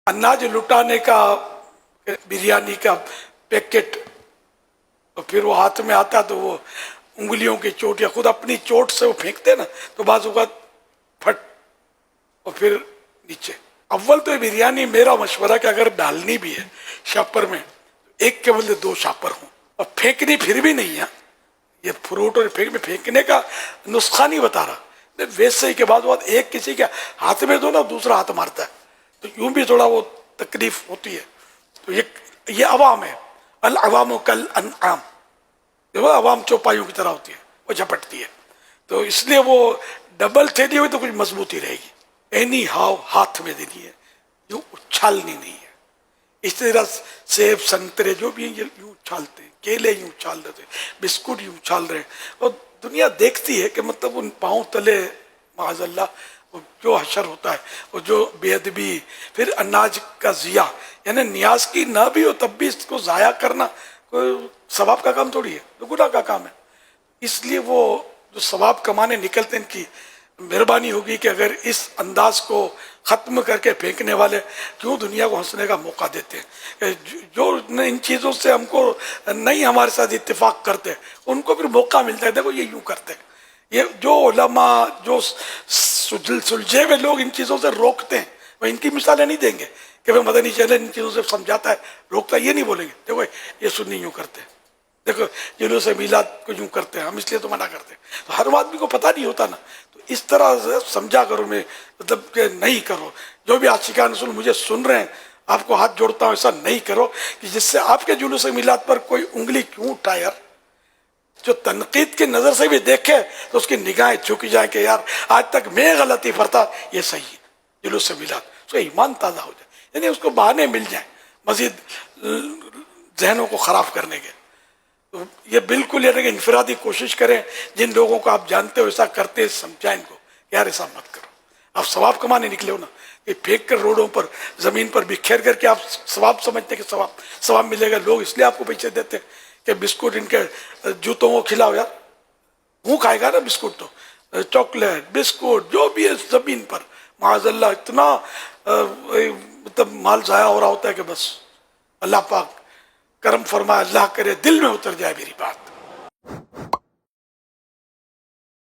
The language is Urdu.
اناج لٹانے کا بریانی کا پیکٹ، اور پھر وہ ہاتھ میں آتا تو وہ انگلیوں کی چوٹ یا خود اپنی چوٹ سے وہ پھینکتے نا تو بعض اوقات پھٹ اور پھر نیچے. اول تو یہ بریانی میرا مشورہ کہ اگر ڈالنی بھی ہے شاپر میں ایک کے بدلے 2 شاپر ہوں، اور پھینکنی پھر بھی نہیں ہے. یہ فروٹ اور پھینکنے کا نسخہ نہیں بتا رہا، ویسے ہی کے بعد ایک کسی کے ہاتھ میں دو نا دوسرا ہاتھ مارتا ہے تو یوں بھی تھوڑا وہ تکلیف ہوتی ہے. تو یہ عوام ہے، العوام کالانعام، دیکھو عوام چوپایوں کی طرح ہوتی ہے، وہ جھپٹتی ہے. تو اس لیے وہ ڈبل تھیلی ہوئی تو کچھ مضبوطی رہے گی. اینی ہاؤ ہاتھ میں دینی ہے، یوں اچھالنی نہیں ہے. اس طرح سیب سنترے جو بھی ہیں یہ یوں اچھالتے ہیں، کیلے یوں اچھال دیتے ہیں، بسکٹ یوں اچھال رہے ہیں، اور دنیا دیکھتی ہے کہ مطلب ان پاؤں تلے معاذ اللہ جو حشر ہوتا ہے اور جو بے ادبی. پھر اناج کا ضیاع، یعنی نیاز کی نہ بھی ہو تب بھی اس کو ضائع کرنا کوئی ثواب کا کام تھوڑی ہے، تو گناہ کا کام ہے. اس لیے وہ جو ثواب کمانے نکلتے ہیں ان کی مہربانی ہوگی کہ اگر اس انداز کو ختم کر کے پھینکنے والے کیوں دنیا کو ہنسنے کا موقع دیتے ہیں. جو ان چیزوں سے ہم کو نہیں ہمارے ساتھ اتفاق کرتے ان کو پھر موقع ملتا ہے. دیکھو یہ یوں کرتے ہیں، یہ جو علماء جو سلجھے ہوئے لوگ ان چیزوں سے روکتے ہیں وہ ان کی مثالیں نہیں دیں گے کہ وہ مدنی چینل ان چیزوں سے سمجھاتا ہے روکتا ہے، یہ نہیں بولیں گے. دیکھو یہ سنی یوں کرتے ہیں، دیکھو جلوس میلاد کو یوں کرتے ہیں، ہم اس لیے تو منع کرتے ہیں. تو ہر آدمی کو پتہ نہیں ہوتا نا، تو اس طرح سے سمجھا کرو، میں مطلب کہ نہیں کرو. جو بھی عاشقان رسول مجھے سن رہے ہیں آپ کو ہاتھ جوڑتا ہوں ایسا نہیں کرو کہ جس سے آپ کے جلوس میلاد پر کوئی انگلی کیوں اٹھائے. یار جو تنقید کی نظر سے بھی دیکھے تو اس کی نگاہیں جھک جائیں کہ یار آج تک میں غلطی کرتا، یہ صحیح ہے جلوس میلاد، اس کا ایمان تازہ ہو جائے. یعنی اس کو بہانے مل جائیں مزید ذہنوں کو خراب کرنے کے. تو یہ بالکل یہ انفرادی کوشش کریں، جن لوگوں کو آپ جانتے ہو ایسا کرتے ہیں سمجھائیں ان کو یار ایسا مت کرو. آپ ثواب کمانے نکلے ہو نا، یہ پھینک کر روڈوں پر زمین پر بکھیر کر کے آپ ثواب سمجھتے ہیں کہ ثواب ملے گا. لوگ اس لیے آپ کو پیسے دیتے ہیں کہ بسکٹ ان کے جوتوں کو کھلاؤ. یار منہ کھائے گا نا بسکٹ، تو چاکلیٹ بسکٹ جو بھی ہے زمین پر معاذ اللہ اتنا مطلب مال ضائع ہو رہا ہوتا ہے کہ بس اللہ پاک کرم فرمائے، اللہ کرے دل میں اتر جائے میری بات.